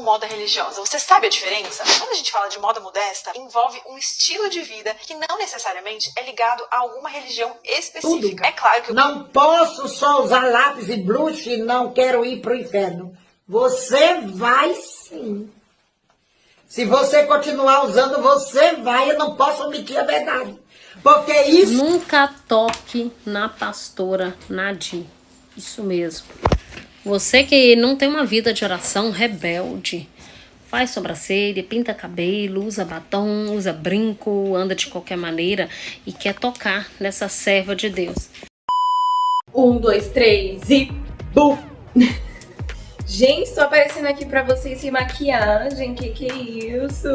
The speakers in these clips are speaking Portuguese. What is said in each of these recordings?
ou moda religiosa? Você sabe a diferença? Quando a gente fala de moda modesta, envolve um estilo de vida que não necessariamente é ligado a alguma religião específica. Tudo. É claro que não posso só usar lápis e blush e não quero ir pro inferno. Você vai sim. Se você continuar usando, você vai. Eu não posso omitir a verdade. Porque isso... Nunca toque na pastora Nadir. Isso mesmo. Você que não tem uma vida de oração, rebelde, faz sobrancelha, pinta cabelo, usa batom, usa brinco, anda de qualquer maneira e quer tocar nessa serva de Deus. 1, 2, 3 e... bum! Gente, estou aparecendo aqui pra vocês sem maquiagem. Que é isso?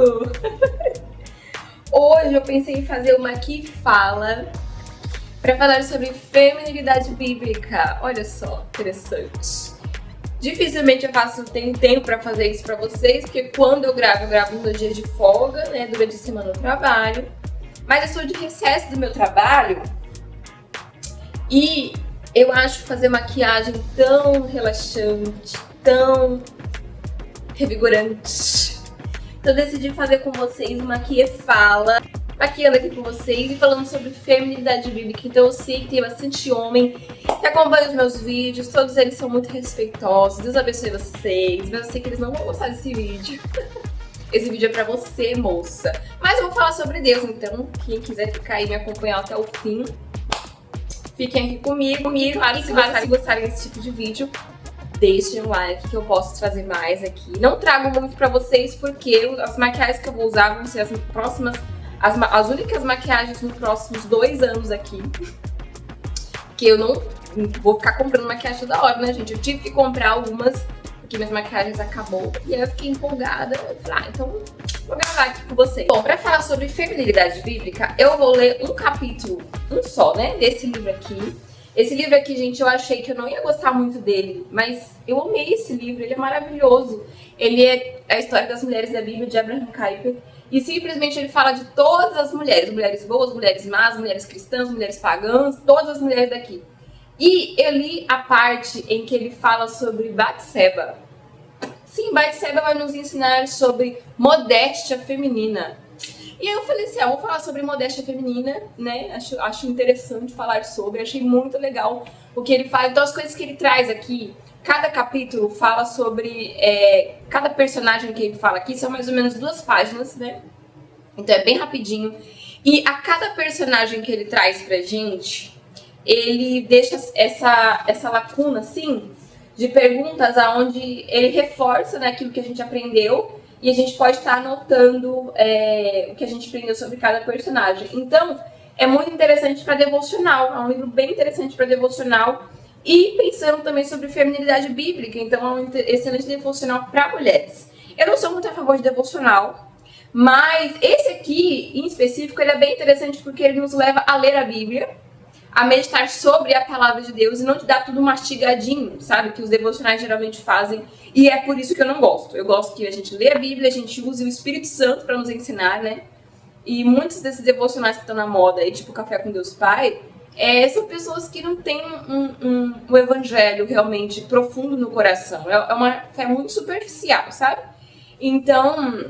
Hoje eu pensei em fazer uma aqui fala para falar sobre feminilidade bíblica. Olha só, interessante. Dificilmente tenho tempo para fazer isso para vocês, porque quando eu gravo no dia de folga, né? Durante a semana eu trabalho. Mas eu sou de recesso do meu trabalho e eu acho fazer maquiagem tão relaxante, tão revigorante. Então eu decidi fazer com vocês uma que fala, maquiando aqui com vocês e falando sobre feminilidade bíblica. Então eu sei que tem bastante homem que acompanha os meus vídeos, todos eles são muito respeitosos. Deus abençoe vocês, mas eu sei que eles não vão gostar desse vídeo. Esse vídeo é pra você, moça. Mas eu vou falar sobre Deus, então quem quiser ficar aí me acompanhar até o fim, fiquem aqui comigo. Claro, se gostarem desse tipo de vídeo, deixem um like que eu posso trazer mais aqui. Não trago muito pra vocês porque as maquiagens que eu vou usar vão ser as próximas, as únicas maquiagens nos próximos 2 anos aqui. Que eu não vou ficar comprando maquiagem toda hora, né, gente? Eu tive que comprar algumas porque minhas maquiagens acabou. E aí eu fiquei empolgada. Eu falei, então vou gravar aqui com vocês. Bom, pra falar sobre feminilidade bíblica, eu vou ler um capítulo, um só, né, desse livro aqui. Esse livro aqui, gente, eu achei que eu não ia gostar muito dele, mas eu amei esse livro, ele é maravilhoso. Ele é a história das mulheres da Bíblia, de Abraham Kuyper, e simplesmente ele fala de todas as mulheres, mulheres boas, mulheres más, mulheres cristãs, mulheres pagãs, todas as mulheres daqui. E eu li a parte em que ele fala sobre Batseba. Sim, Batseba vai nos ensinar sobre modéstia feminina. E aí eu falei assim, vou falar sobre modéstia feminina, né? Acho interessante falar sobre, achei muito legal o que ele fala. Então as coisas que ele traz aqui, cada capítulo fala sobre, cada personagem que ele fala aqui, são mais ou menos 2 páginas, né? Então é bem rapidinho. E a cada personagem que ele traz pra gente, ele deixa essa lacuna, assim, de perguntas aonde ele reforça, né, aquilo que a gente aprendeu. E a gente pode estar anotando o que a gente aprendeu sobre cada personagem. Então, é muito interessante para devocional. É um livro bem interessante para devocional. E pensando também sobre feminilidade bíblica. Então, é um excelente devocional para mulheres. Eu não sou muito a favor de devocional. Mas esse aqui, em específico, ele é bem interessante porque ele nos leva a ler a Bíblia, a meditar sobre a palavra de Deus e não te dar tudo mastigadinho, sabe? Que os devocionais geralmente fazem. E é por isso que eu não gosto. Eu gosto que a gente lê a Bíblia, a gente use o Espírito Santo para nos ensinar, né? E muitos desses devocionais que estão na moda aí, tipo Café com Deus Pai, são pessoas que não têm um evangelho realmente profundo no coração. É uma fé muito superficial, sabe? Então,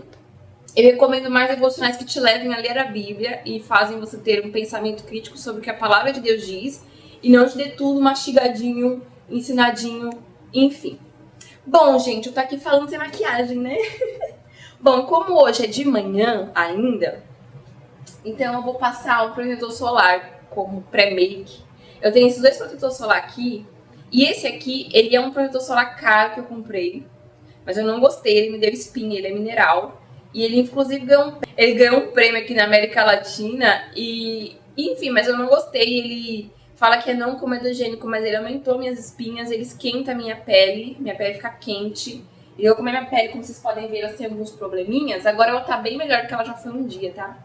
eu recomendo mais devocionais que te levem a ler a Bíblia e fazem você ter um pensamento crítico sobre o que a palavra de Deus diz e não te dê tudo mastigadinho, ensinadinho, enfim. Bom, gente, eu tô aqui falando sem maquiagem, né? Bom, como hoje é de manhã ainda, então eu vou passar um protetor solar como pré-make. Eu tenho esses 2 protetores solar aqui e esse aqui, ele é um protetor solar caro que eu comprei, mas eu não gostei, ele me deu espinha, ele é mineral. E ele, inclusive, ganhou um prêmio aqui na América Latina. E, enfim, mas eu não gostei. Ele fala que é não comedogênico, mas ele aumentou minhas espinhas. Ele esquenta a minha pele fica quente. E eu, como a minha pele, como vocês podem ver, ela tem alguns probleminhas. Agora ela tá bem melhor do que ela já foi um dia, tá?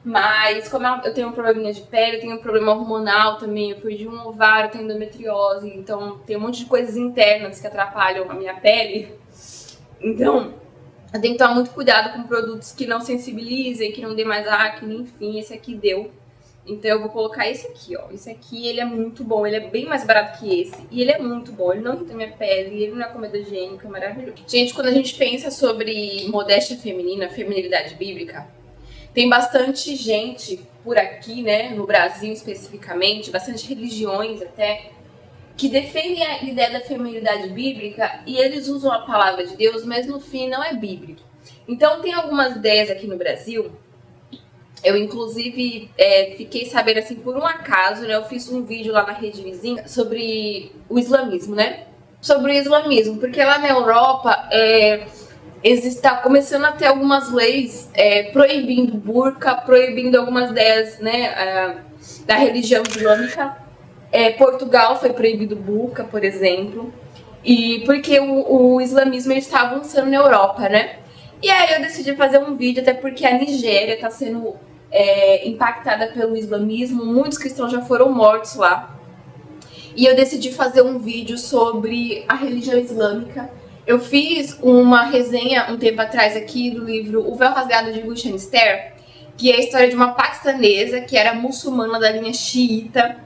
Mas, como eu tenho um probleminha de pele, eu tenho um problema hormonal também. Eu perdi um ovário, tenho endometriose. Então, tem um monte de coisas internas que atrapalham a minha pele. Então, eu tenho que tomar muito cuidado com produtos que não sensibilizem, que não dê mais acne, enfim, esse aqui deu. Então eu vou colocar esse aqui, ó. Esse aqui, ele é muito bom, ele é bem mais barato que esse. E ele é muito bom, ele não irrita minha pele, ele não é comedogênico, é maravilhoso. Gente, quando a gente pensa sobre modéstia feminina, feminilidade bíblica, tem bastante gente por aqui, né, no Brasil especificamente, bastante religiões até, que defendem a ideia da feminilidade bíblica e eles usam a palavra de Deus, mas no fim não é bíblico. Então tem algumas ideias aqui no Brasil. Eu, inclusive, fiquei sabendo, assim, por um acaso, né? Eu fiz um vídeo lá na Rede Vizinha sobre o islamismo, né? Sobre o islamismo, porque lá na Europa está começando a ter algumas leis proibindo burca, proibindo algumas ideias, né, da religião islâmica. Portugal foi proibido burca, por exemplo, e porque o islamismo está avançando na Europa, né? E aí eu decidi fazer um vídeo, até porque a Nigéria está sendo impactada pelo islamismo, muitos cristãos já foram mortos lá. E eu decidi fazer um vídeo sobre a religião islâmica. Eu fiz uma resenha um tempo atrás aqui do livro O Véu Rasgado de Gulshan Esther, que é a história de uma paquistanesa que era muçulmana da linha xiita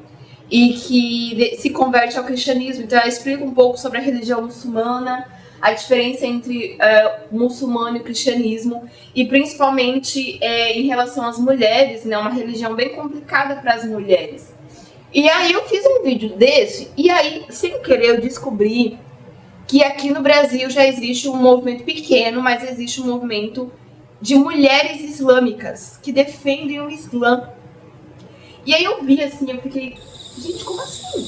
e que se converte ao cristianismo. Então ela explica um pouco sobre a religião muçulmana, a diferença entre o muçulmano e o cristianismo, e principalmente em relação às mulheres, né, uma religião bem complicada para as mulheres. E aí eu fiz um vídeo desse, e aí, sem querer, eu descobri que aqui no Brasil já existe um movimento pequeno, mas existe um movimento de mulheres islâmicas que defendem o Islã. E aí eu vi assim, eu fiquei, gente, como assim?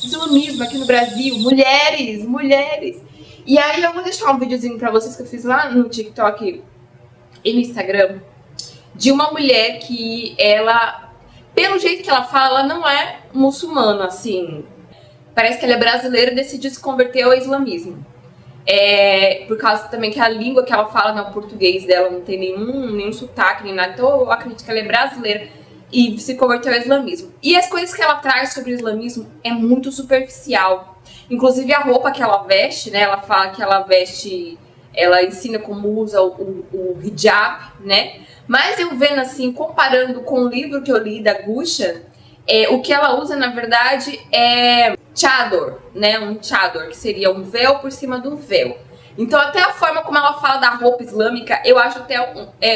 Islamismo aqui no Brasil, mulheres. E aí eu vou deixar um videozinho pra vocês que eu fiz lá no TikTok e no Instagram, de uma mulher que ela, pelo jeito que ela fala, ela não é muçulmana, assim. Parece que ela é brasileira e decidiu se converter ao islamismo. Por causa também que a língua que ela fala, né, o português dela, não tem nenhum sotaque, nem nada. Então eu acredito que ela é brasileira e se converteu ao islamismo. E as coisas que ela traz sobre o islamismo é muito superficial. Inclusive a roupa que ela veste, né? Ela fala que ela veste, ela ensina como usa o hijab, né? Mas eu vendo assim, comparando com o livro que eu li da Gulshan, o que ela usa na verdade é chador, né? Um chador, que seria um véu por cima do véu. Então até a forma como ela fala da roupa islâmica, eu acho até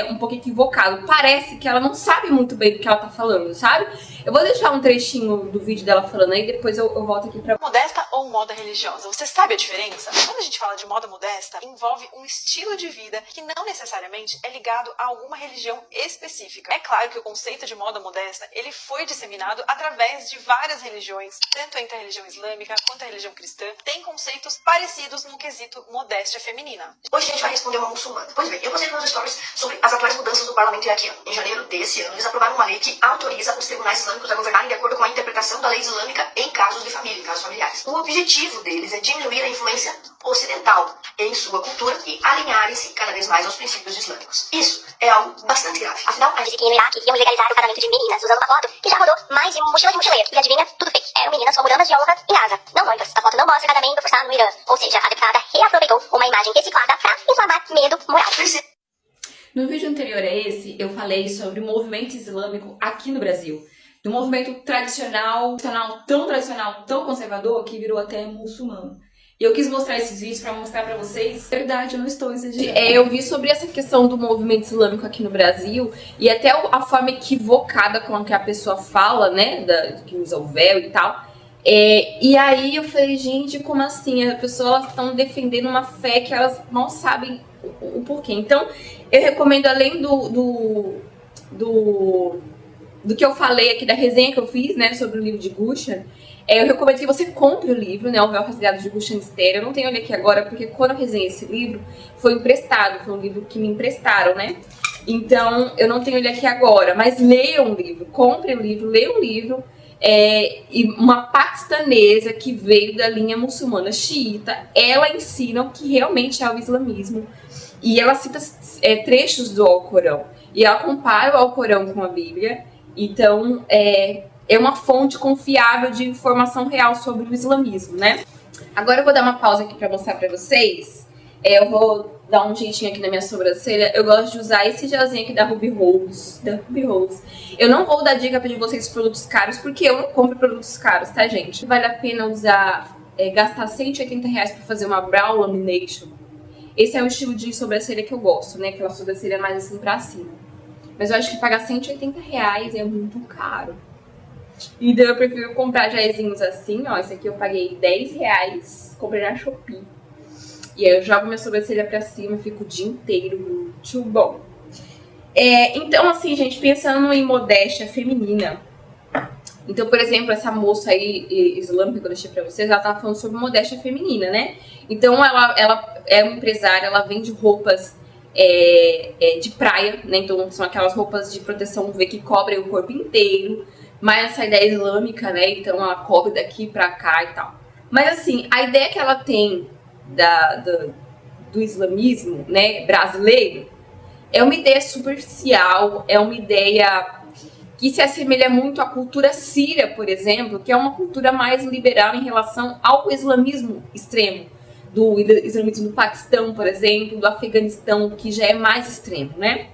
um pouco equivocado. Parece que ela não sabe muito bem do que ela tá falando, sabe? Eu vou deixar um trechinho do vídeo dela falando aí, depois eu volto aqui pra... Modesta ou moda religiosa? Você sabe a diferença? Quando a gente fala de moda modesta, envolve um estilo de vida que não necessariamente é ligado a alguma religião específica. É claro que o conceito de moda modesta, ele foi disseminado através de várias religiões, tanto entre a religião islâmica quanto a religião cristã, tem conceitos parecidos no quesito modéstia feminina. Hoje a gente vai responder uma muçulmana. Pois bem, eu postei nos stories sobre as atuais mudanças do parlamento iraquiano. Em janeiro desse ano, eles aprovaram uma lei que autoriza os tribunais islâmicos a governarem de acordo com a interpretação da lei islâmica em casos de família, em casos familiares. O objetivo deles é diminuir a influência ocidental em sua cultura e alinharem-se cada vez mais aos princípios islâmicos. Isso é algo bastante grave. Afinal, a gente que no Iraque iam legalizar o casamento de meninas usando uma foto que já rodou mais de mochila de mochileiro. E adivinha? Tudo fake. Eram meninas com mudanças de honra em Gaza. Não noivas. A foto não mostra casamento forçado no Irã. Ou seja, a deputada reaproveitou uma imagem reciclada para inflamar medo moral. No vídeo anterior a esse, eu falei sobre o movimento islâmico aqui no Brasil. Do movimento tradicional, tão tradicional, tão conservador, que virou até muçulmano. E eu quis mostrar esses vídeos para mostrar para vocês, na verdade, eu não estou exagerando. Eu vi sobre essa questão do movimento islâmico aqui no Brasil e até a forma equivocada com que a pessoa fala, né, que usa o véu e tal. E aí eu falei, gente, como assim? As pessoas estão defendendo uma fé que elas não sabem o porquê. Então, eu recomendo, além do que eu falei aqui, da resenha que eu fiz, né, sobre o livro de Gulshan, eu recomendo que você compre o livro, né, O Véu Rasgado de Gulshan Esther. Eu não tenho ele aqui agora, porque quando eu resenhei esse livro, foi emprestado, foi um livro que me emprestaram, né? Então, eu não tenho ele aqui agora, mas leia um livro, compre um livro, leia um livro. E uma paquistanesa que veio da linha muçulmana xiita, ela ensina o que realmente é o islamismo. E ela cita trechos do Alcorão. E ela compara o Alcorão com a Bíblia. Então, é uma fonte confiável de informação real sobre o islamismo, né? Agora eu vou dar uma pausa aqui para mostrar para vocês Eu vou dar um jeitinho aqui na minha sobrancelha. Eu gosto de usar esse gelzinho aqui da Ruby Rose. Eu não vou dar dica de vocês produtos caros, porque eu não compro produtos caros, tá, gente? Vale a pena usar, gastar R$180 pra fazer uma brow lamination. Esse é o estilo de sobrancelha que eu gosto, né? Aquela sobrancelha mais assim pra cima. Mas eu acho que pagar R$180 é muito caro. Então eu prefiro comprar jaezinhos assim, ó. Esse aqui eu paguei R$10, comprei na Shopee. E aí eu jogo minha sobrancelha pra cima e fico o dia inteiro muito bom. Então assim, gente, pensando em modéstia feminina. Então, por exemplo, essa moça aí islâmica que eu deixei pra vocês, ela tava falando sobre modéstia feminina, né? Então ela é uma empresária, ela vende roupas de praia, né? Então são aquelas roupas de proteção UV que cobrem o corpo inteiro. Mas essa ideia islâmica, né? Então ela cobre daqui pra cá e tal. Mas assim, a ideia que ela tem do islamismo, né, brasileiro, é uma ideia superficial, é uma ideia que se assemelha muito à cultura síria, por exemplo, que é uma cultura mais liberal em relação ao islamismo extremo, do islamismo do Paquistão, por exemplo, do Afeganistão, que já é mais extremo, né?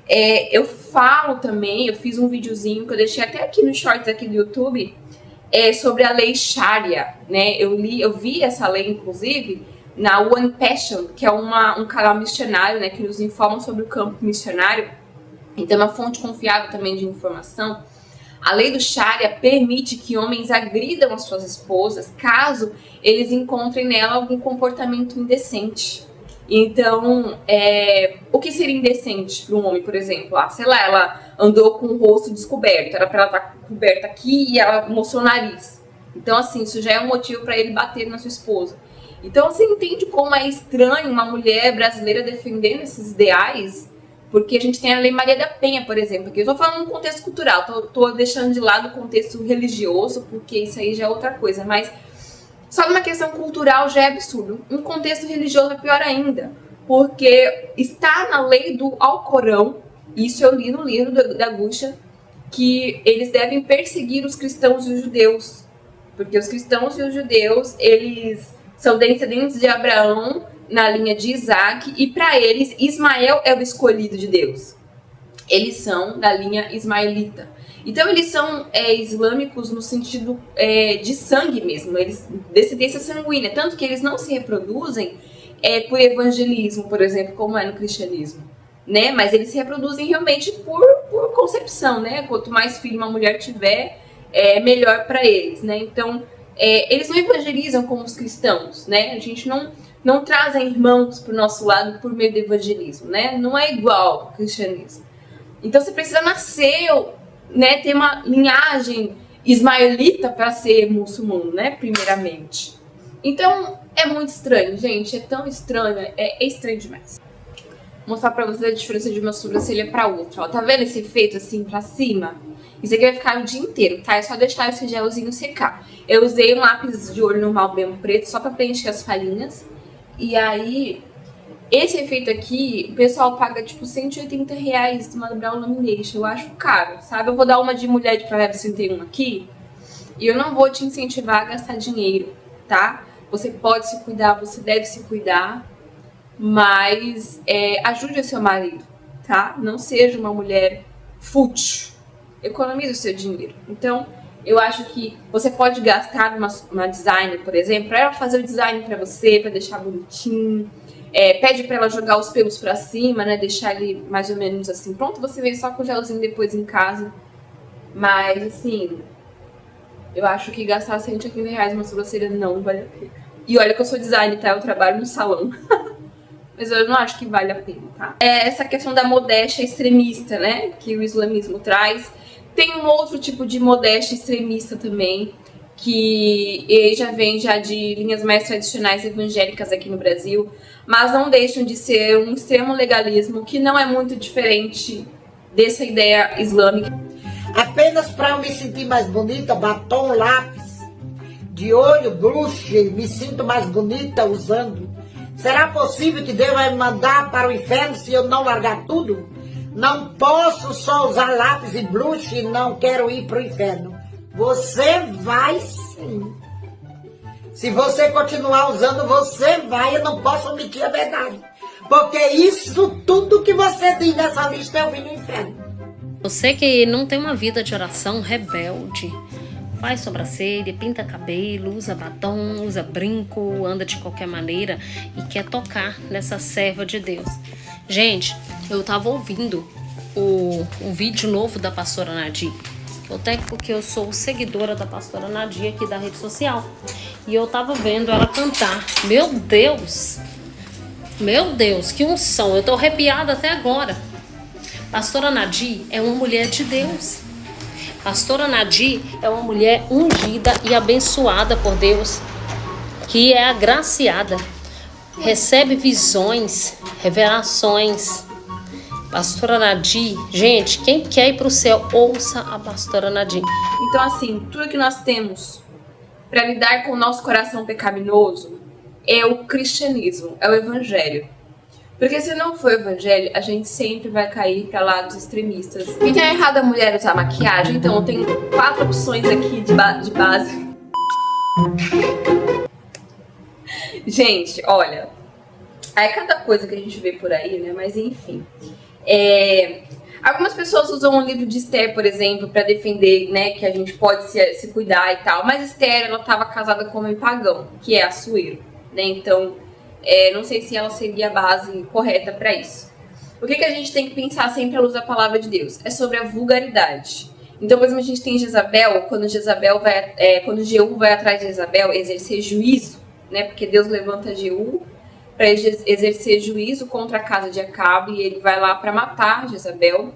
Eu falo também, eu fiz um videozinho que eu deixei até aqui nos shorts aqui do YouTube, sobre a lei Sharia, né? Eu vi essa lei, inclusive, na One Passion, que é um canal missionário, né, que nos informa sobre o campo missionário. Então, é uma fonte confiável também de informação. A lei do Sharia permite que homens agridam as suas esposas caso eles encontrem nela algum comportamento indecente. Então, o que seria indecente para um homem, por exemplo? Sei lá, ela andou com o rosto descoberto, era para ela estar coberta aqui e ela mostrou o nariz. Então, assim, isso já é um motivo para ele bater na sua esposa. Então, você entende como é estranho uma mulher brasileira defendendo esses ideais? Porque a gente tem a Lei Maria da Penha, por exemplo, aqui eu estou falando no contexto cultural, tô deixando de lado o contexto religioso, porque isso aí já é outra coisa, mas só numa questão cultural já é absurdo. Um contexto religioso é pior ainda, porque está na lei do Alcorão, isso eu li no livro da Gusha, que eles devem perseguir os cristãos e os judeus, porque os cristãos e os judeus, eles são descendentes de Abraão na linha de Isaac, e para eles Ismael é o escolhido de Deus. Eles são da linha ismaelita. Então eles são islâmicos no sentido de sangue mesmo, eles descendência sanguínea, tanto que eles não se reproduzem por evangelismo, por exemplo, como é no cristianismo, né? Mas eles se reproduzem realmente por concepção, né? Quanto mais filho uma mulher tiver, melhor para eles, né? Então eles não evangelizam como os cristãos, né? A gente não trazem irmãos para o nosso lado por meio do evangelismo, né? Não é igual ao cristianismo. Então você precisa nascer, né, ter uma linhagem ismaelita para ser muçulmano, né, primeiramente. Então é muito estranho, gente, é tão estranho, é estranho demais. Vou mostrar para vocês a diferença de uma sobrancelha para outra, ó. Tá vendo esse efeito assim para cima? Isso aqui vai ficar o dia inteiro, tá? É só deixar esse gelzinho secar. Eu usei um lápis de olho normal mesmo preto só para preencher as falhinhas. E aí, esse efeito aqui, o pessoal paga tipo R$180 numa brow lamination. Eu acho caro, sabe? Eu vou dar uma de mulher de Provérbios 31 aqui. E eu não vou te incentivar a gastar dinheiro, tá? Você pode se cuidar, você deve se cuidar. Mas ajude o seu marido, tá? Não seja uma mulher fútil. Economize o seu dinheiro. Então, eu acho que você pode gastar numa designer, por exemplo, para ela fazer o design para você, para deixar bonitinho. Pede para ela jogar os pelos para cima, né? Deixar ele mais ou menos assim. Pronto, você vem só com o gelzinho depois em casa. Mas, assim, eu acho que gastar R$180 numa sobrancelha não vale a pena. E olha que eu sou designer, tá? Eu trabalho no salão. Mas eu não acho que vale a pena, tá? Essa questão da modéstia extremista, né? Que o islamismo traz. Tem um outro tipo de modéstia extremista também, que já vem de linhas mais tradicionais evangélicas aqui no Brasil, mas não deixam de ser um extremo legalismo que não é muito diferente dessa ideia islâmica. Apenas para eu me sentir mais bonita, batom, lápis, de olho, blush, me sinto mais bonita usando. Será possível que Deus vai me mandar para o inferno se eu não largar tudo? Não posso só usar lápis e blush e não quero ir para o inferno. Você vai sim. Se você continuar usando, você vai, eu não posso omitir a verdade. Porque isso tudo que você diz nessa lista eu vi no inferno. Você que não tem uma vida de oração, rebelde, faz sobrancelha, pinta cabelo, usa batom, usa brinco, anda de qualquer maneira e quer tocar nessa serva de Deus. Gente, eu tava ouvindo um vídeo novo da pastora Nadir. Até porque eu sou seguidora da pastora Nadir aqui da rede social. E eu tava vendo ela cantar. Meu Deus, que unção. Eu tô arrepiada até agora. Pastora Nadir é uma mulher de Deus. Pastora Nadir é uma mulher ungida e abençoada por Deus, que é agraciada, recebe visões, revelações. Pastora Nadir, gente, quem quer ir para o céu, ouça a pastora Nadir. Então, assim, tudo que nós temos para lidar com o nosso coração pecaminoso é o cristianismo, é o evangelho. Porque se não for o evangelho, a gente sempre vai cair para lados extremistas. E tem errado a mulher usar maquiagem? Então, eu tenho 4 opções aqui de base. Gente, olha, é cada coisa que a gente vê por aí, né? Mas enfim. Algumas pessoas usam o livro de Esther, por exemplo, para defender, né, que a gente pode se cuidar e tal. Mas Esther, ela estava casada com um homem pagão, que é Assuero, né? Então, não sei se ela seria a base correta para isso. O que a gente tem que pensar sempre à luz da palavra de Deus? É sobre a vulgaridade. Então, por exemplo, a gente tem Jezabel, quando Jeú vai atrás de Jezabel exercer juízo, né? Porque Deus levanta Jeú para exercer juízo contra a casa de Acabe, e ele vai lá para matar Jezabel.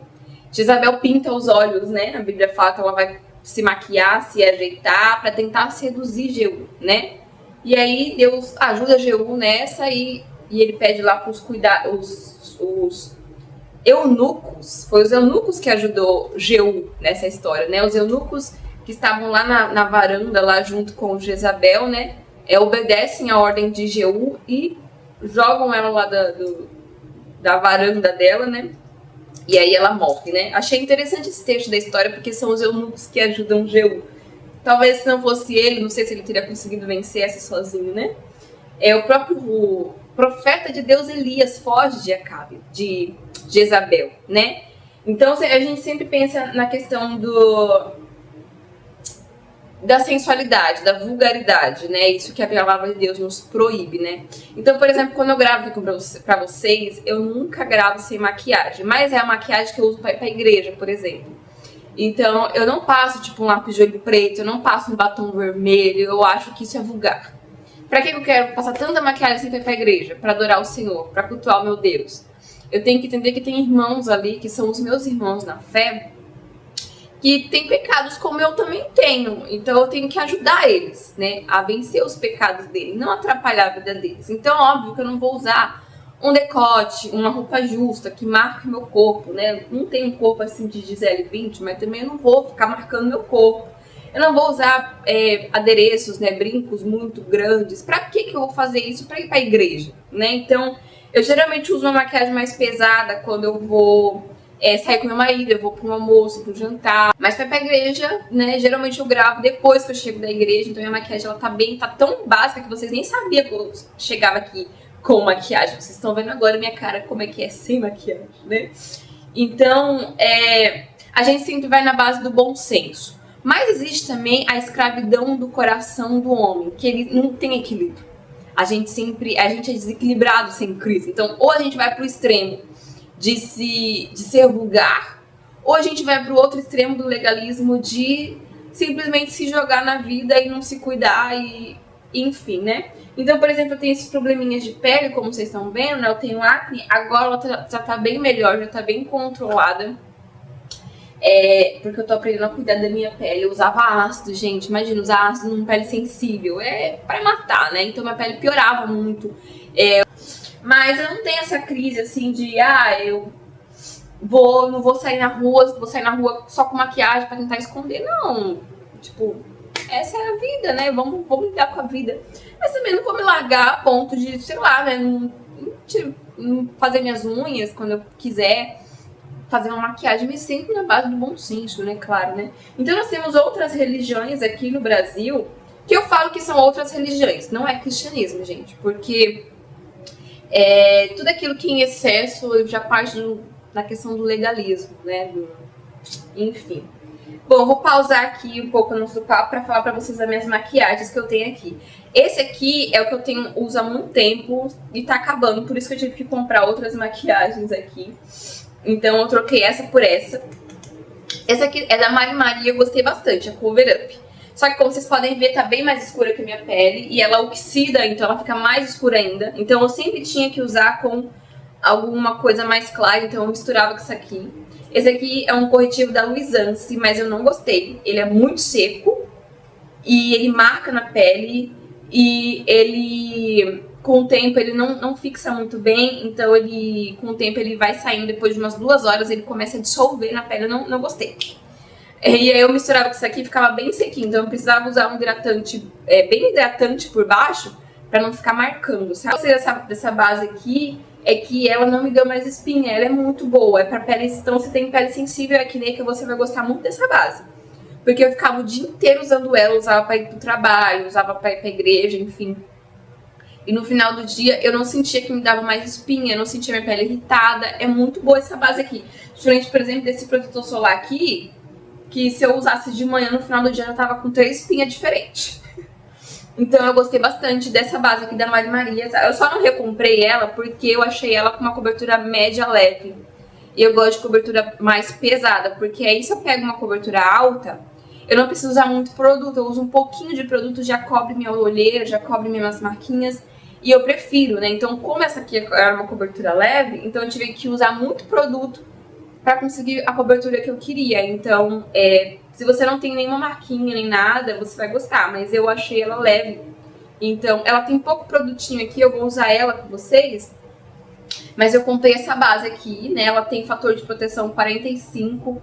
Jezabel pinta os olhos, né? A Bíblia fala que ela vai se maquiar, se ajeitar para tentar seduzir Jeú, né? E aí Deus ajuda Jeú nessa e ele pede lá para os eunucos. Foi os eunucos que ajudou Jeú nessa história, né? Os eunucos que estavam lá na varanda, lá junto com Jezabel, né? Obedecem a ordem de Jeú e jogam ela lá da varanda dela, né? E aí ela morre, né? Achei interessante esse texto da história, porque são os eunucos que ajudam Jeú. Talvez se não fosse ele, não sei se ele teria conseguido vencer essa sozinho, né? O próprio profeta de Deus, Elias, foge de Acabe, de Jezabel, né? Então a gente sempre pensa na questão da sensualidade, da vulgaridade, né? Isso que a palavra de Deus nos proíbe, né? Então, por exemplo, quando eu gravo aqui pra vocês, eu nunca gravo sem maquiagem, mas é a maquiagem que eu uso pra ir pra igreja, por exemplo. Então, eu não passo, tipo, um lápis de olho preto, eu não passo um batom vermelho, eu acho que isso é vulgar. Pra que eu quero passar tanta maquiagem assim pra ir pra igreja? Pra adorar o Senhor, pra cultuar o meu Deus. Eu tenho que entender que tem irmãos ali, que são os meus irmãos na fé, que tem pecados como eu também tenho. Então eu tenho que ajudar eles, né, a vencer os pecados deles, não atrapalhar a vida deles. Então, óbvio que eu não vou usar um decote, uma roupa justa, que marque meu corpo, né? Não tenho um corpo assim de Gisele Bündchen, mas também eu não vou ficar marcando meu corpo. Eu não vou usar adereços, né, brincos muito grandes. Pra que eu vou fazer isso? Pra ir pra igreja, né? Então, eu geralmente uso uma maquiagem mais pesada quando eu vou sair com meu marido, eu vou para um almoço, para um jantar. Mas pra ir pra igreja, né, geralmente eu gravo depois que eu chego da igreja. Então minha maquiagem, ela tá tão básica que vocês nem sabiam que eu chegava aqui com maquiagem. Vocês estão vendo agora minha cara como é que é sem maquiagem, né? Então, a gente sempre vai na base do bom senso. Mas existe também a escravidão do coração do homem, que ele não tem equilíbrio. A gente é desequilibrado sem Cristo. Então, ou a gente vai pro extremo de ser vulgar, ou a gente vai pro outro extremo do legalismo de simplesmente se jogar na vida e não se cuidar e enfim, né? Então, por exemplo, eu tenho esses probleminhas de pele, como vocês estão vendo, né? Eu tenho acne, agora ela já tá bem melhor, já tá bem controlada. Porque eu tô aprendendo a cuidar da minha pele. Eu usava ácido, gente, imagina usar ácido numa pele sensível, pra matar, né? Então minha pele piorava muito. Mas eu não tenho essa crise assim de, eu não vou sair na rua, vou sair na rua só com maquiagem pra tentar esconder, não. Tipo, essa é a vida, né? Vamos lidar com a vida. Mas também não vou me largar a ponto de, sei lá, né? Não fazer minhas unhas quando eu quiser. Fazer uma maquiagem, mas sempre na base do bom senso, né? Claro, né? Então nós temos outras religiões aqui no Brasil Que eu falo que são outras religiões, não é cristianismo, gente, porque tudo aquilo que em excesso já parte da questão do legalismo, né? Enfim. Bom, eu vou pausar aqui um pouco o nosso papo para falar para vocês das minhas maquiagens que eu tenho aqui. Esse aqui é o que eu uso há muito tempo e tá acabando, por isso que eu tive que comprar outras maquiagens aqui. Então eu troquei essa por essa. Essa aqui é da Mari Maria, eu gostei bastante, a Cover Up. Só que como vocês podem ver, tá bem mais escura que a minha pele e ela oxida, então ela fica mais escura ainda. Então eu sempre tinha que usar com alguma coisa mais clara, então eu misturava com isso aqui. Esse aqui é um corretivo da Luisance, mas eu não gostei. Ele é muito seco e ele marca na pele e ele, com o tempo, ele não fixa muito bem. Então com o tempo ele vai saindo, depois de umas 2 horas ele começa a dissolver na pele. Eu não gostei. E aí eu misturava com isso aqui e ficava bem sequinho. Então eu precisava usar um hidratante, bem hidratante por baixo, pra não ficar marcando, sabe? Eu gostei dessa base aqui. É que ela não me deu mais espinha, ela é muito boa, é pra pele, então se tem pele sensível, acne, você vai gostar muito dessa base. Porque eu ficava o dia inteiro usando ela, usava pra ir pro trabalho, usava pra ir pra igreja, enfim. E no final do dia eu não sentia que me dava mais espinha, eu não sentia minha pele irritada, é muito boa essa base aqui. Diferente, por exemplo, desse protetor solar aqui, que se eu usasse de manhã, no final do dia eu tava com 3 espinhas diferentes. Então eu gostei bastante dessa base aqui da Mari Maria. Eu só não recomprei ela porque eu achei ela com uma cobertura média leve. E eu gosto de cobertura mais pesada, porque aí se eu pego uma cobertura alta, eu não preciso usar muito produto. Eu uso um pouquinho de produto, já cobre minha olheira, já cobre minhas marquinhas. E eu prefiro, né? Então como essa aqui era uma cobertura leve, então eu tive que usar muito produto pra conseguir a cobertura que eu queria. Então, se você não tem nenhuma marquinha nem nada, você vai gostar, mas eu achei ela leve. Então, ela tem pouco produtinho aqui, eu vou usar ela com vocês. Mas eu comprei essa base aqui, né? Ela tem fator de proteção 45,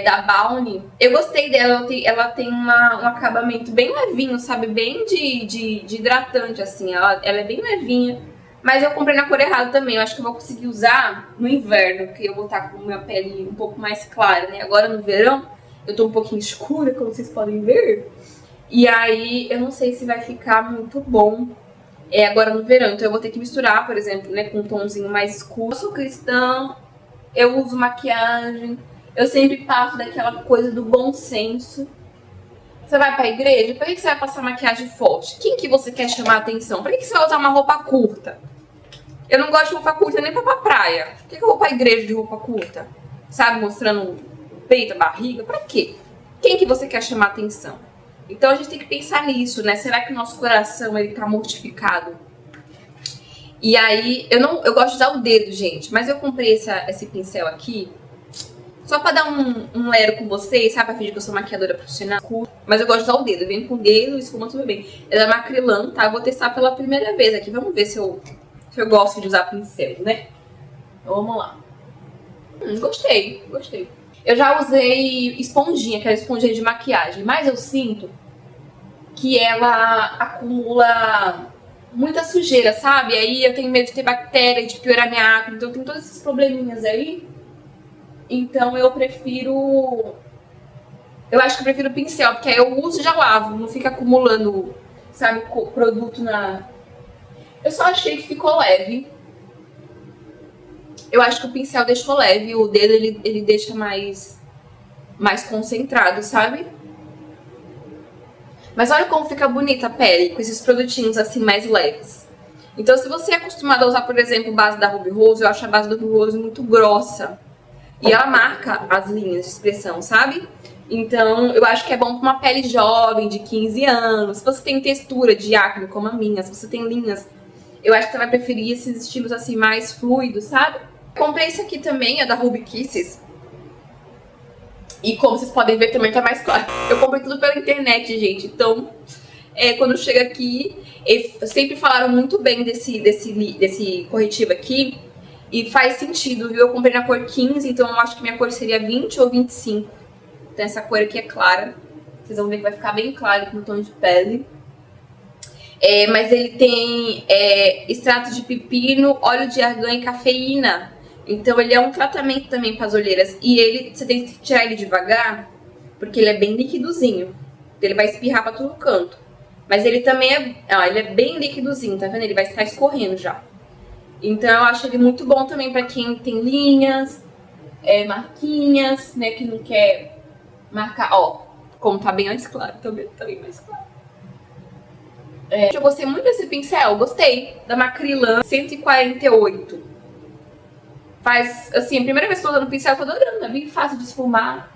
da Bounty. Eu gostei dela, ela tem um acabamento bem levinho, sabe? Bem de hidratante, assim. Ela é bem levinha. Mas eu comprei na cor errada também. Eu acho que eu vou conseguir usar no inverno, porque eu vou estar com a minha pele um pouco mais clara, né? Agora no verão, eu tô um pouquinho escura, como vocês podem ver. E aí, eu não sei se vai ficar muito bom agora no verão. Então eu vou ter que misturar, por exemplo, né, com um tomzinho mais escuro. Eu sou cristã, eu uso maquiagem, eu sempre passo daquela coisa do bom senso. Você vai pra igreja, pra que você vai passar maquiagem forte? Quem que você quer chamar a atenção? Pra que você vai usar uma roupa curta? Eu não gosto de roupa curta nem pra praia. Por que eu vou pra igreja de roupa curta? Sabe, mostrando o peito, a barriga? Pra quê? Quem que você quer chamar a atenção? Então a gente tem que pensar nisso, né? Será que o nosso coração, ele tá mortificado? E aí, eu gosto de usar o dedo, gente. Mas eu comprei esse pincel aqui só pra dar um lero com vocês, sabe? Pra fingir que eu sou maquiadora profissional. Mas eu gosto de usar o dedo. Vem com o dedo e esfuma tudo bem. É da Macrylan, tá? Eu vou testar pela primeira vez aqui. Vamos ver se eu gosto de usar pincel, né? Então vamos lá. Gostei. Eu já usei esponjinha, aquela esponjinha de maquiagem. Mas eu sinto que ela acumula muita sujeira, sabe? Aí eu tenho medo de ter bactéria, de piorar minha acne. Então tem todos esses probleminhas aí. Então eu prefiro... Eu acho que eu prefiro pincel, porque aí eu uso e já lavo. Não fica acumulando, sabe, produto na... Eu só achei que ficou leve. Eu acho que o pincel deixou leve. O dedo, ele deixa mais concentrado, sabe? Mas olha como fica bonita a pele com esses produtinhos assim mais leves. Então se você é acostumado a usar, por exemplo, base da Ruby Rose, eu acho a base da Ruby Rose muito grossa. E ela marca as linhas de expressão, sabe? Então, eu acho que é bom pra uma pele jovem, de 15 anos. Se você tem textura de acne como a minha, se você tem linhas, eu acho que você vai preferir esses estilos assim mais fluidos, sabe? Comprei esse aqui também, é da Ruby Kisses. E como vocês podem ver, também tá mais claro. Eu comprei tudo pela internet, gente. Então, quando chega aqui, sempre falaram muito bem desse corretivo aqui. E faz sentido, viu? Eu comprei na cor 15, então eu acho que minha cor seria 20 ou 25. Então essa cor aqui é clara. Vocês vão ver que vai ficar bem claro com o tom de pele. Mas ele tem extrato de pepino, óleo de argan e cafeína. Então ele é um tratamento também para as olheiras. E você tem que tirar ele devagar, porque ele é bem liquidozinho. Ele vai espirrar para todo canto. Mas ele também ele é bem líquidozinho, tá vendo? Ele vai estar escorrendo já. Então eu acho ele muito bom também pra quem tem linhas, marquinhas, né? Que não quer marcar, ó. Como tá bem mais claro, tá bem mais claro. Eu gostei muito desse pincel, gostei. Da Macrylan 148. Faz, assim, a primeira vez que eu tô usando o pincel, eu tô adorando. É bem fácil de esfumar.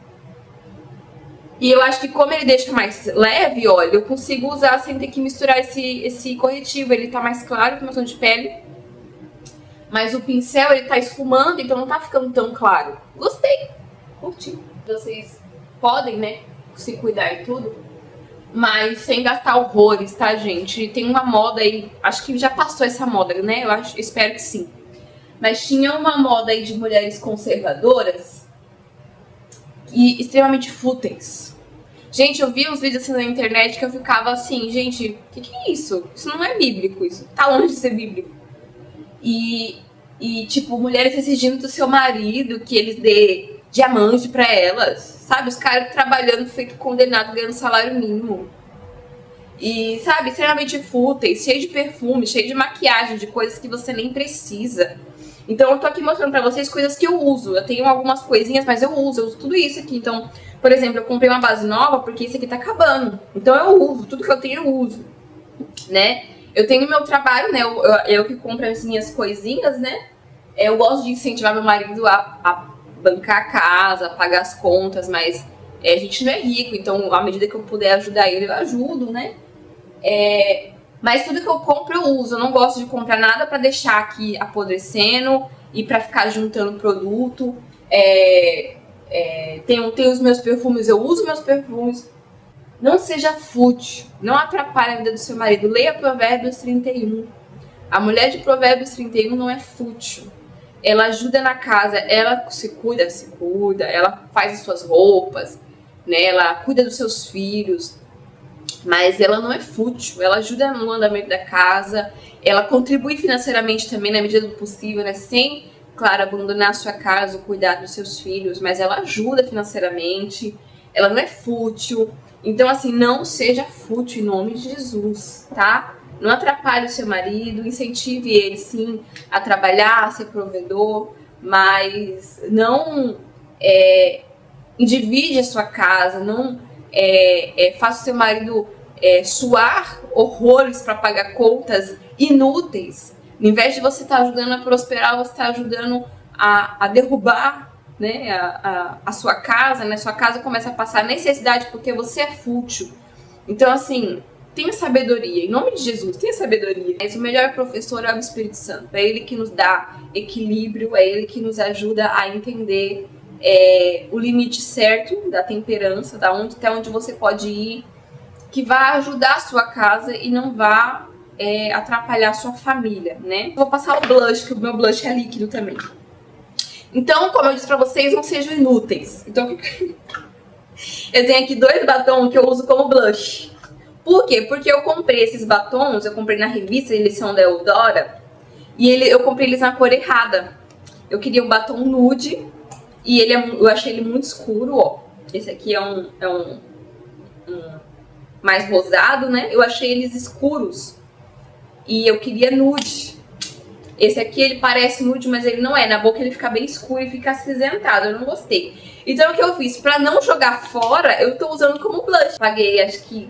E eu acho que como ele deixa mais leve, olha, eu consigo usar sem ter que misturar esse corretivo. Ele tá mais claro que o meu tom de pele. Mas o pincel, ele tá esfumando, então não tá ficando tão claro. Gostei. Curti. Vocês podem, né, se cuidar e tudo, mas sem gastar horrores, tá, gente? Tem uma moda aí, acho que já passou essa moda, né? Espero que sim. Mas tinha uma moda aí de mulheres conservadoras e extremamente fúteis. Gente, eu vi uns vídeos assim na internet que eu ficava assim, gente, o que é isso? Isso não é bíblico, isso tá longe de ser bíblico. E tipo, mulheres exigindo do seu marido que ele dê diamante pra elas, sabe? Os caras trabalhando, feito condenado, ganhando salário mínimo. E, sabe, extremamente fúteis, cheio de perfume, cheio de maquiagem, de coisas que você nem precisa. Então eu tô aqui mostrando pra vocês coisas que eu uso. Eu tenho algumas coisinhas, mas eu uso tudo isso aqui. Então, por exemplo, eu comprei uma base nova porque isso aqui tá acabando. Então eu uso, tudo que eu tenho eu uso, né? Eu tenho meu trabalho, né? Eu que compro as minhas coisinhas, né? Eu gosto de incentivar meu marido a bancar a casa, a pagar as contas, mas a gente não é rico, então à medida que eu puder ajudar ele, eu ajudo, né? Mas tudo que eu compro eu uso. Eu não gosto de comprar nada pra deixar aqui apodrecendo e pra ficar juntando produto. Tem os meus perfumes, eu uso meus perfumes. Não seja fútil, não atrapalhe a vida do seu marido. Leia Provérbios 31. A mulher de Provérbios 31 não é fútil. Ela ajuda na casa, ela se cuida, ela faz as suas roupas, né? Ela cuida dos seus filhos, mas ela não é fútil. Ela ajuda no andamento da casa, ela contribui financeiramente também na medida do possível, né? Sem, claro, abandonar a sua casa, o cuidado dos seus filhos, mas ela ajuda financeiramente, ela não é fútil. Então, assim, não seja fútil em nome de Jesus, tá? Não atrapalhe o seu marido, incentive ele, sim, a trabalhar, a ser provedor, mas não endivide a sua casa, não faça o seu marido suar horrores para pagar contas inúteis. Ao invés de você estar ajudando a prosperar, você está ajudando a derrubar, né, a sua casa, né? Sua casa começa a passar necessidade porque você é fútil. Então, assim, tenha sabedoria, em nome de Jesus, tenha sabedoria. Mas o melhor professor é o Espírito Santo. É ele que nos dá equilíbrio, é ele que nos ajuda a entender o limite certo da temperança, até onde você pode ir, que vai ajudar a sua casa e não vai atrapalhar a sua família, né? Vou passar o blush, que o meu blush é líquido também. Então, como eu disse pra vocês, não sejam inúteis. Então, eu tenho aqui 2 batons que eu uso como blush. Por quê? Porque eu comprei esses batons, eu comprei na revista, eles são da Eudora, e eu comprei eles na cor errada. Eu queria um batom nude, e eu achei ele muito escuro, ó. Esse aqui é um mais rosado, né? Eu achei eles escuros, e eu queria nude. Esse aqui, ele parece nude, mas ele não é. Na boca ele fica bem escuro e fica acinzentado. Eu não gostei. Então, o que eu fiz? Pra não jogar fora, eu tô usando como blush. Paguei, acho que,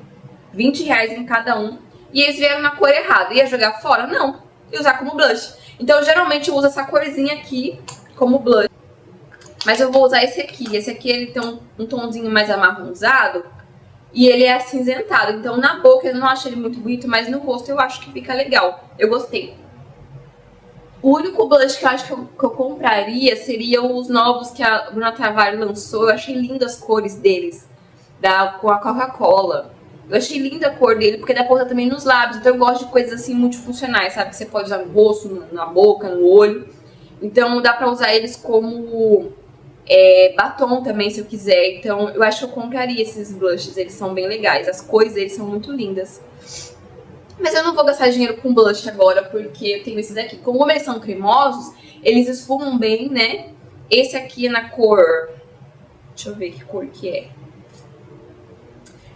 R$20 em cada um. E eles vieram na cor errada. Ia jogar fora? Não. Ia usar como blush. Então, geralmente, eu uso essa corzinha aqui como blush. Mas eu vou usar esse aqui. Esse aqui, ele tem um tomzinho mais amarronzado. E ele é acinzentado. Então, na boca, eu não acho ele muito bonito. Mas no rosto, eu acho que fica legal. Eu gostei. O único blush que eu acho que eu compraria seria os novos que a Bruna Tavares lançou. Eu achei lindas as cores deles, com a Coca-Cola. Eu achei linda a cor dele, porque dá pra usar também nos lábios. Então eu gosto de coisas assim multifuncionais, sabe? Que você pode usar no rosto, na boca, no olho. Então dá pra usar eles como batom também, se eu quiser. Então eu acho que eu compraria esses blushes, eles são bem legais. As cores deles são muito lindas. Mas eu não vou gastar dinheiro com blush agora, porque eu tenho esses aqui. Como eles são cremosos, eles esfumam bem, né? Esse aqui é na cor... Deixa eu ver que cor que é.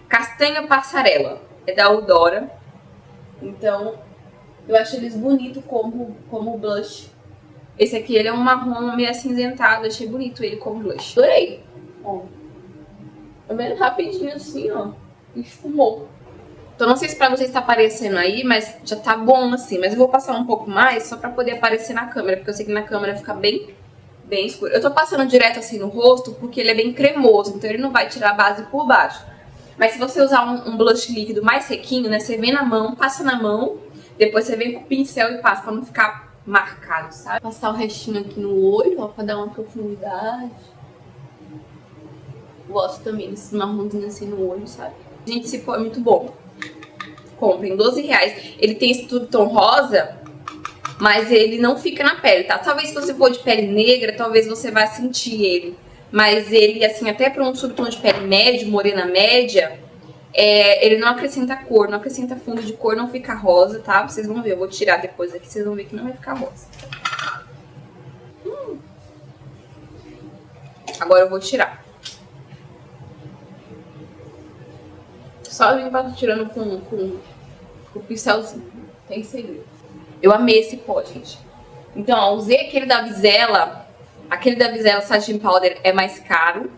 Castanha passarela. é da Eudora. Então, eu acho eles bonitos como blush. Esse aqui, ele é um marrom meio acinzentado, achei bonito ele como blush. Adorei. Ó, tá vendo? Rapidinho assim, ó, esfumou. Então, não sei se pra vocês tá aparecendo aí, mas já tá bom assim. Mas eu vou passar um pouco mais só pra poder aparecer na câmera, porque eu sei que na câmera fica bem escuro. Eu tô passando direto assim no rosto porque ele é bem cremoso, então ele não vai tirar a base por baixo. Mas se você usar um blush líquido mais sequinho, né, você vem na mão, passa na mão, depois você vem com o pincel e passa pra não ficar marcado, sabe? Passar o restinho aqui no olho, ó, pra dar uma profundidade. Gosto também desses marronzinhos assim no olho, sabe? Gente, esse pó é muito bom. Comprem, R$12. Ele tem esse tom rosa, mas ele não fica na pele, tá? Talvez se você for de pele negra, talvez você vá sentir ele. Mas ele, assim, até para um subtom de pele médio, morena média, ele não acrescenta cor, não acrescenta fundo de cor, não fica rosa, tá? Vocês vão ver, eu vou tirar depois aqui, vocês vão ver que não vai ficar rosa. Agora eu vou tirar. Só vim tirando com o pincelzinho, tem segredo. Eu amei esse pó, gente. Então, ó, usei aquele da Visela. Aquele da Visela Satin Powder é mais caro.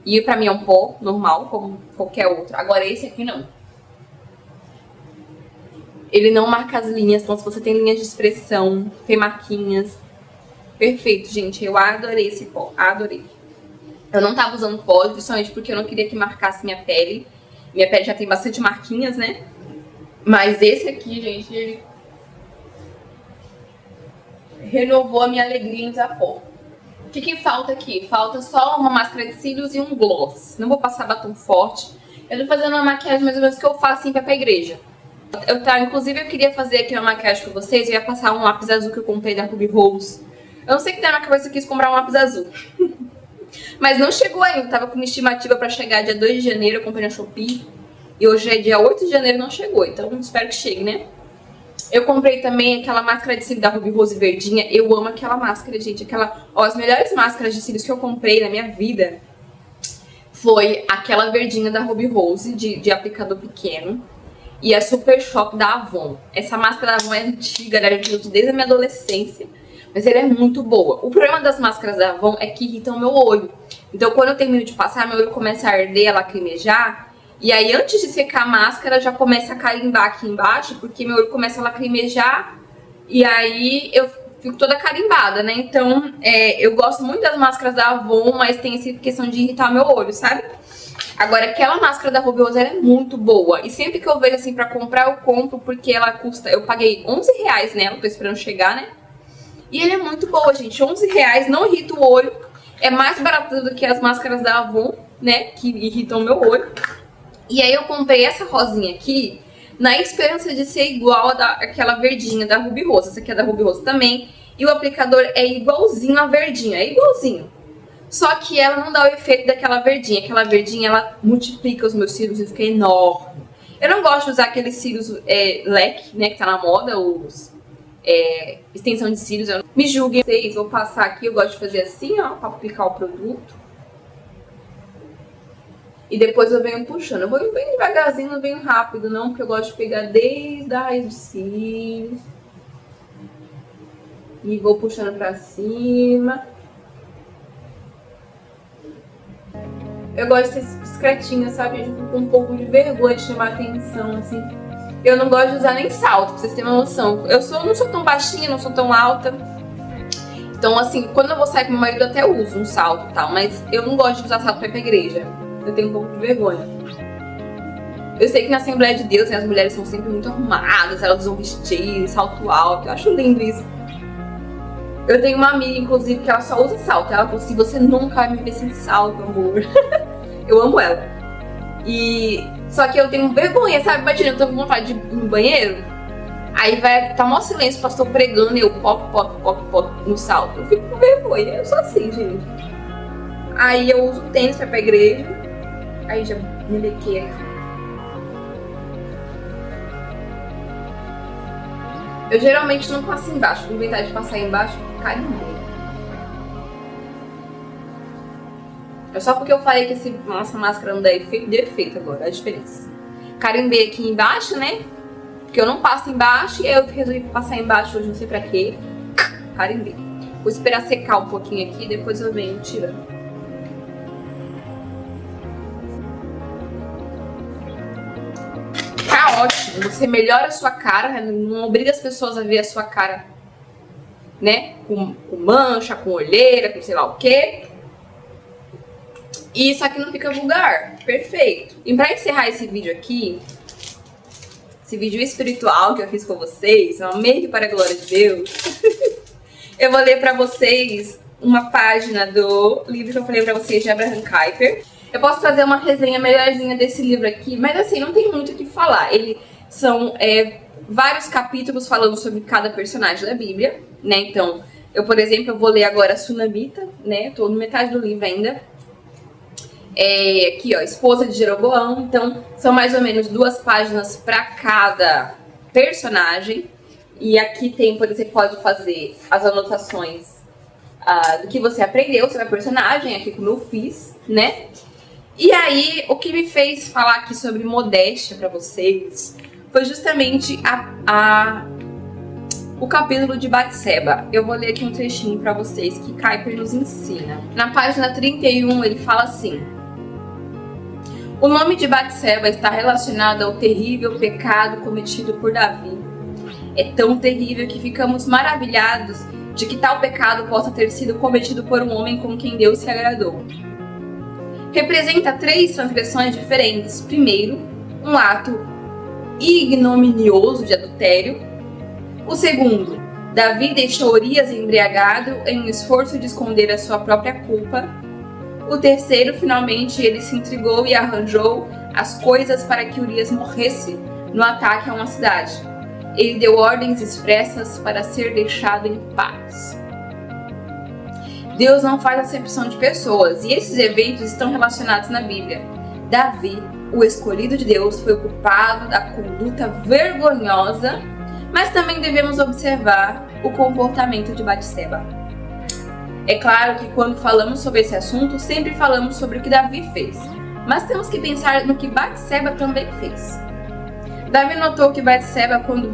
E pra mim é um pó normal, como qualquer outro. Agora esse aqui não. Ele não marca as linhas, então se você tem linhas de expressão, tem marquinhas. Perfeito, gente. Eu adorei esse pó, adorei. Eu não tava usando pó, principalmente porque eu não queria que marcasse minha pele. Minha pele já tem bastante marquinhas, né? Mas esse aqui, gente, ele renovou a minha alegria em usar pó. O que falta aqui? Falta só uma máscara de cílios e um gloss. Não vou passar batom forte. Eu tô fazendo uma maquiagem mais ou menos que eu faço assim pra igreja. Inclusive eu queria fazer aqui uma maquiagem com vocês. Eu ia passar um lápis azul que eu comprei da Ruby Rose. Eu não sei o que tem na minha cabeça, eu quis comprar um lápis azul. Mas não chegou ainda. Tava com uma estimativa pra chegar dia 2 de janeiro. Eu comprei na Shopee. E hoje é dia 8 de janeiro, não chegou. Então espero que chegue, né? Eu comprei também aquela máscara de cílios da Ruby Rose verdinha. Eu amo aquela máscara, gente. Ó, as melhores máscaras de cílios que eu comprei na minha vida foi aquela verdinha da Ruby Rose, de aplicador pequeno. E a Super Shock da Avon. Essa máscara da Avon é antiga, né? Eu uso desde a minha adolescência. Mas ela é muito boa. O problema das máscaras da Avon é que irritam meu olho. Então quando eu termino de passar, meu olho começa a arder, a lacrimejar. E aí, antes de secar a máscara, já começa a carimbar aqui embaixo, porque meu olho começa a lacrimejar, e aí eu fico toda carimbada, né? Então, eu gosto muito das máscaras da Avon, mas tem essa questão de irritar meu olho, sabe? Agora, aquela máscara da Ruby Rose, ela é muito boa. E sempre que eu vejo, assim, pra comprar, eu compro, porque ela custa... Eu paguei R$11 nela, tô esperando chegar, né? E ela é muito boa, gente. R$11, não irrita o olho. É mais barato do que as máscaras da Avon, né? Que irritam meu olho. E aí eu comprei essa rosinha aqui na esperança de ser igual àquela verdinha da Ruby Rose. Essa aqui é da Ruby Rose também. E o aplicador é igualzinho à verdinha, é igualzinho. Só que ela não dá o efeito daquela verdinha. Aquela verdinha, ela multiplica os meus cílios e fica enorme. Eu não gosto de usar aqueles cílios leque, né, que tá na moda, extensão de cílios. Me julguem vocês, vou passar aqui, eu gosto de fazer assim, ó, pra aplicar o produto. E depois eu venho puxando. Eu vou bem devagarzinho, não venho rápido não, porque eu gosto de pegar desde a raiz dos cílios. E vou puxando pra cima. Eu gosto de ser discretinha, sabe? Eu fico com um pouco de vergonha de chamar atenção, assim. Eu não gosto de usar nem salto, pra vocês terem uma noção. Eu não sou tão baixinha, não sou tão alta. Então, assim, quando eu vou sair com meu marido, eu até uso um salto e tal. Mas eu não gosto de usar salto pra ir pra igreja. Eu tenho um pouco de vergonha. Eu sei que na Assembleia de Deus, né, as mulheres são sempre muito arrumadas, elas usam vestido, salto alto. Eu acho lindo isso. Eu tenho uma amiga, inclusive, que ela só usa salto. Ela falou assim, você nunca vai me ver sem salto, amor. Eu amo ela. Só que eu tenho vergonha, sabe? Imagina, eu tô com vontade de ir no banheiro. Aí tá mó silêncio, o pastor pregando e eu pop no salto. Eu fico com vergonha. Eu sou assim, gente. Aí eu uso tênis pra ir pra igreja. Aí já me lequei aqui. Eu geralmente não passo embaixo. Com vontade de passar embaixo, cai no meio. É só porque eu falei que essa máscara não dá efeito, deu efeito agora, a diferença. carimbei aqui embaixo, né? Porque eu não passo embaixo e aí eu resolvi passar embaixo hoje, não sei pra quê. Carimbei. Vou esperar secar um pouquinho aqui e depois eu venho tirando. Tá ótimo. Você melhora a sua cara, não obriga as pessoas a ver a sua cara, né? Com mancha, com olheira, com sei lá o quê. E isso aqui não fica vulgar. Perfeito. E pra encerrar esse vídeo aqui, esse vídeo espiritual que eu fiz com vocês, amei que para a glória de Deus, eu vou ler pra vocês uma página do livro que eu falei pra vocês de Abraham Kuyper. Eu posso fazer uma resenha melhorzinha desse livro aqui, mas assim, não tem muito o que falar. Ele são vários capítulos falando sobre cada personagem da Bíblia, né? Então, eu, por exemplo, eu vou ler agora a Sunamita, né? Tô no metade do livro ainda. Aqui, ó, esposa de Jeroboão. Então, são mais ou menos 2 páginas para cada personagem. E aqui tem, por exemplo, você pode fazer as anotações do que você aprendeu sobre a personagem, aqui como eu fiz, né? E aí, o que me fez falar aqui sobre modéstia para vocês foi justamente o capítulo de Batseba. Eu vou ler aqui um trechinho para vocês que Kuyper nos ensina. Na página 31, ele fala assim: o nome de Batseba está relacionado ao terrível pecado cometido por Davi. É tão terrível que ficamos maravilhados de que tal pecado possa ter sido cometido por um homem com quem Deus se agradou. Representa 3 transgressões diferentes. Primeiro, um ato ignominioso de adultério. O segundo, Davi deixou Urias embriagado em um esforço de esconder a sua própria culpa. O terceiro, finalmente, ele se intrigou e arranjou as coisas para que Urias morresse no ataque a uma cidade. Ele deu ordens expressas para ser deixado em paz. Deus não faz acepção de pessoas, e esses eventos estão relacionados na Bíblia. Davi, o escolhido de Deus, foi culpado da conduta vergonhosa, mas também devemos observar o comportamento de Batseba. É claro que quando falamos sobre esse assunto, sempre falamos sobre o que Davi fez, mas temos que pensar no que Batseba também fez. Davi notou que Batseba, quando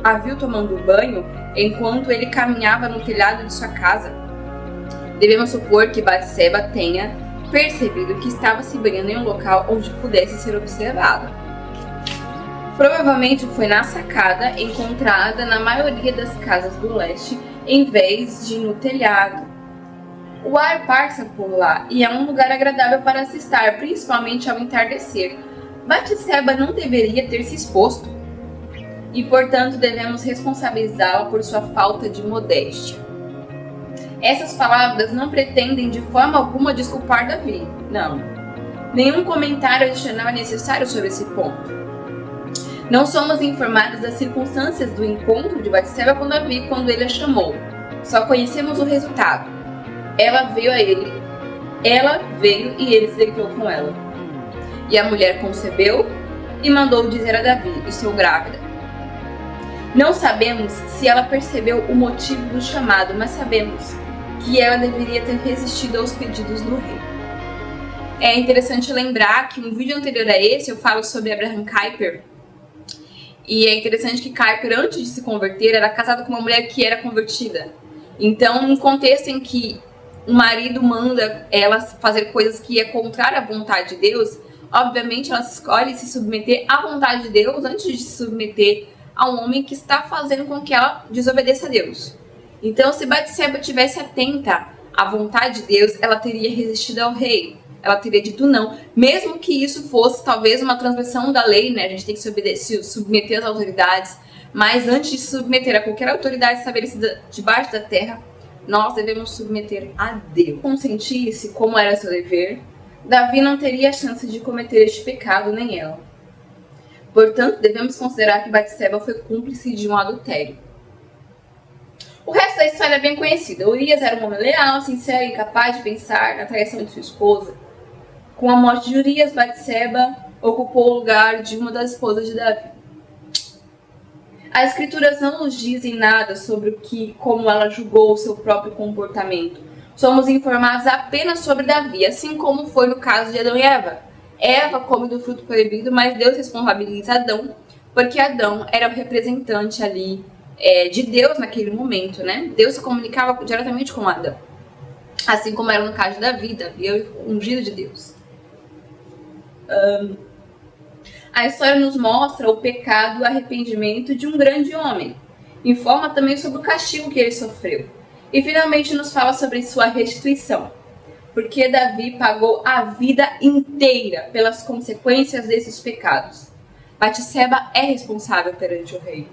a viu tomando banho, enquanto ele caminhava no telhado de sua casa. Devemos supor que Batseba tenha percebido que estava se banhando em um local onde pudesse ser observado. Provavelmente foi na sacada, encontrada na maioria das casas do leste, em vez de no telhado. O ar passa por lá e é um lugar agradável para se estar, principalmente ao entardecer. Batseba não deveria ter se exposto e, portanto, devemos responsabilizá-la por sua falta de modéstia. Essas palavras não pretendem de forma alguma desculpar Davi, não. Nenhum comentário adicional é necessário sobre esse ponto. Não somos informados das circunstâncias do encontro de Batseba com Davi quando ele a chamou. Só conhecemos o resultado. Ela veio e ele se deitou com ela. E a mulher concebeu e mandou dizer a Davi: estou grávida. Não sabemos se ela percebeu o motivo do chamado, mas sabemos que ela deveria ter resistido aos pedidos do rei. É interessante lembrar que um vídeo anterior a esse eu falo sobre Abraham Kuyper. E é interessante que Kuyper, antes de se converter, era casado com uma mulher que era convertida. Então, num contexto em que o marido manda ela fazer coisas que é contrária à vontade de Deus, obviamente ela escolhe se submeter à vontade de Deus antes de se submeter a um homem que está fazendo com que ela desobedeça a Deus. Então, se Batseba tivesse atenta à vontade de Deus, ela teria resistido ao rei. Ela teria dito não, mesmo que isso fosse talvez uma transgressão da lei, né? A gente tem que se submeter às autoridades, mas antes de se submeter a qualquer autoridade estabelecida debaixo da terra, nós devemos submeter a Deus. Consentisse, como era seu dever, Davi não teria a chance de cometer este pecado, nem ela. Portanto, devemos considerar que Batseba foi cúmplice de um adultério. O resto da história é bem conhecida. Urias era um homem leal, sincero e capaz de pensar na traição de sua esposa. Com a morte de Urias, Batseba ocupou o lugar de uma das esposas de Davi. As escrituras não nos dizem nada sobre como ela julgou o seu próprio comportamento. Somos informados apenas sobre Davi, assim como foi no caso de Adão e Eva. Eva come do fruto proibido, mas Deus responsabiliza Adão, porque Adão era o representante ali de Deus naquele momento, né? Deus se comunicava diretamente com Adão. Assim como era no caso de Davi, Davi é o ungido de Deus. A história nos mostra o pecado e o arrependimento de um grande homem. Informa também sobre o castigo que ele sofreu. E finalmente nos fala sobre sua restituição. Porque Davi pagou a vida inteira pelas consequências desses pecados. Batseba é responsável perante o rei.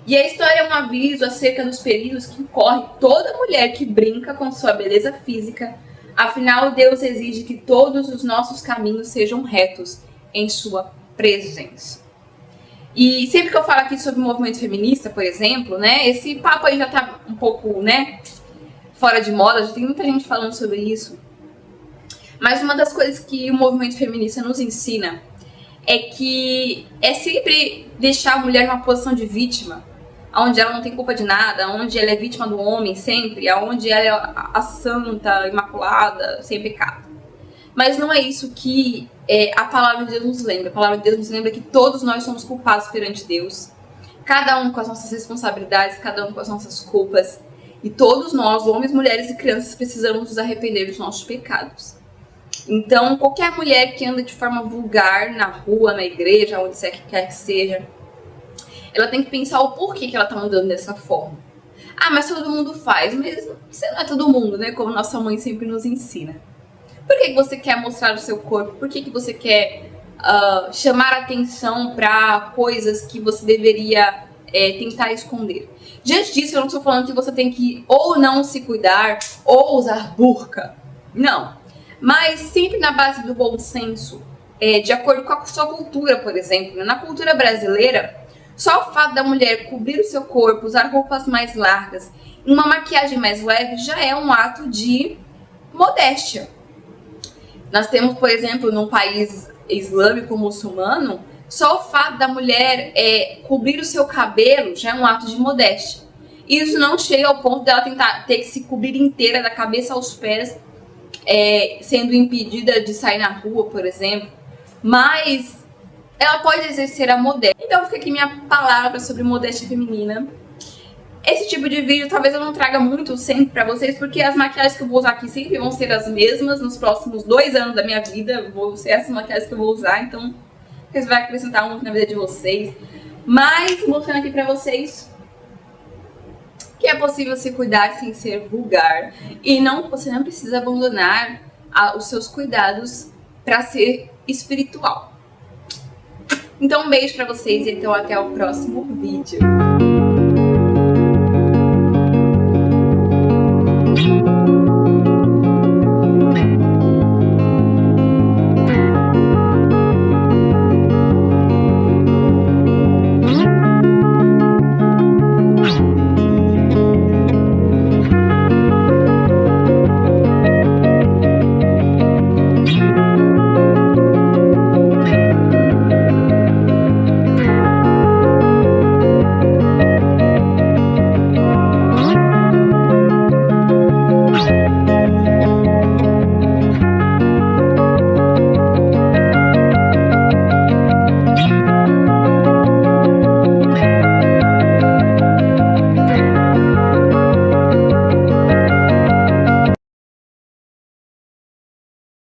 E a história é um aviso acerca dos perigos que corre toda mulher que brinca com sua beleza física. Afinal, Deus exige que todos os nossos caminhos sejam retos em sua presença. E sempre que eu falo aqui sobre o movimento feminista, por exemplo, né, esse papo aí já tá um pouco, né, fora de moda, já tem muita gente falando sobre isso. Mas uma das coisas que o movimento feminista nos ensina é que é sempre deixar a mulher numa posição de vítima, onde ela não tem culpa de nada, onde ela é vítima do homem sempre, onde ela é a santa, imaculada, sem pecado. Mas não é isso que a palavra de Deus nos lembra. A palavra de Deus nos lembra que todos nós somos culpados perante Deus. Cada um com as nossas responsabilidades, cada um com as nossas culpas. E todos nós, homens, mulheres e crianças, precisamos nos arrepender dos nossos pecados. Então, qualquer mulher que anda de forma vulgar na rua, na igreja, onde quer que seja, ela tem que pensar o porquê que ela está andando dessa forma. Ah, mas todo mundo faz. Mas você não é todo mundo, né? Como nossa mãe sempre nos ensina. Por que você quer mostrar o seu corpo? Por que você quer chamar atenção para coisas que você deveria tentar esconder? Diante disso, eu não estou falando que você tem que ou não se cuidar ou usar burca. Não. Mas sempre na base do bom senso, de acordo com a sua cultura, por exemplo. Na cultura brasileira, só o fato da mulher cobrir o seu corpo, usar roupas mais largas, uma maquiagem mais leve, já é um ato de modéstia. Nós temos, por exemplo, num país islâmico muçulmano, só o fato da mulher cobrir o seu cabelo já é um ato de modéstia. Isso não chega ao ponto dela ter que se cobrir inteira, da cabeça aos pés, sendo impedida de sair na rua, por exemplo. Mas ela pode exercer a modéstia. Então fica aqui minha palavra sobre modéstia feminina. Esse tipo de vídeo talvez eu não traga muito sempre pra vocês, porque as maquiagens que eu vou usar aqui sempre vão ser as mesmas nos próximos 2 anos da minha vida. Vão ser essas maquiagens que eu vou usar, então isso vai acrescentar muito na vida de vocês. Mas mostrando aqui pra vocês que é possível se cuidar sem ser vulgar. E você não precisa abandonar os seus cuidados pra ser espiritual. Então um beijo pra vocês e então até o próximo vídeo.